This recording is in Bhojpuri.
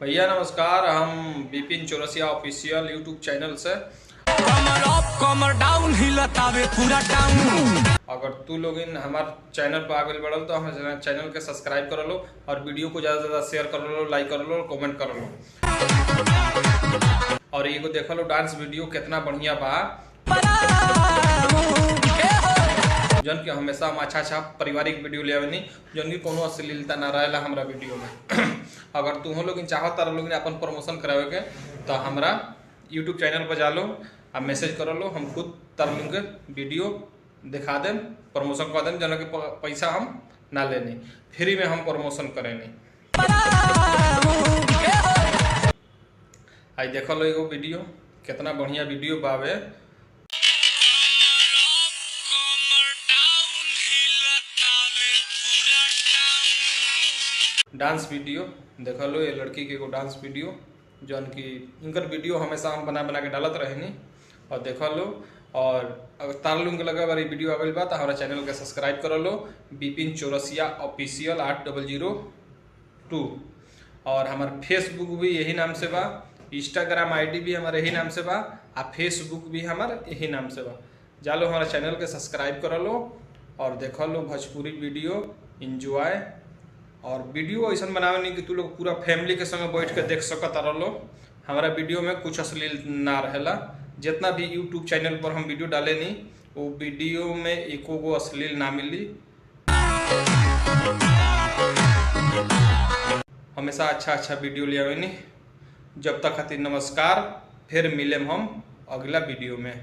भैया नमस्कार, हम Bipin Chaurasia official YouTube channel से। कमर अप कमर डाउन हिलतावे पूरा टाउन। अगर तू लोग इन हमारे चैनल पर आगे बढ़ल तो हमारे चैनल के सब्सक्राइब कर लो और वीडियो को ज़्यादा से ज़्यादा शेयर कर लो, लाइक कर लो, कमेंट कर लो। और एगो देख लो डांस वीडियो कितना बढ़िया बा, जौन कि हमेशा हम अच्छा पारिवारिक वीडियो ले आवेनी, जौन की कोनो अश्लीलता ना रहेला हमरा वीडियो में। अगर तुम लोग चाहो तारा लोग अपन प्रमोशन करावे के तो हमरा यूट्यूब चैनल पर जा लो आ मैसेज कर लो, हम खुद तारा लोग के वीडियो दिखा दें, प्रमोशन कर दें, जौन के पैसा हम ना लेनी, फ्री में हम प्रमोशन करेनी। आई देख लो एगो वीडियो, कितना बढ़िया वीडियो बावे। डांस वीडियो देख लो, ये लड़की के एगो डांस वीडियो जौन कि इनकर वीडियो हमेशा हम बना बना के डालत रहेनी। और देख लो, और अगर तार लोग लगा अगर ये वीडियो अवेल बा तो हमारा चैनल के सब्सक्राइब कर लो, बिपिन चौरसिया ऑफिशियल 8002। और हमारा फेसबुक भी यही नाम से बा, इंस्टाग्राम आईडी भी हमारे यही नाम से बा, आ फेसबुक भी हमारा यही नाम से बा। जा लो हमारा चैनल के सब्सक्राइब कर लो और देख लो भोजपुरी वीडियो इंजॉय। और वीडियो ऐसा बनावे नहीं कि तू लोग पूरा फैमिली के संग बैठ के देख सकत रहो। हमारा वीडियो में कुछ अश्लील ना रहेला, जितना भी यूट्यूब चैनल पर हम वीडियो डाले नहीं वो वीडियो में एको गो अश्लील ना मिली। हमेशा अच्छा वीडियो ले आवे नहीं। जब तक खातिर नमस्कार, फिर मिले हम अगला वीडियो में।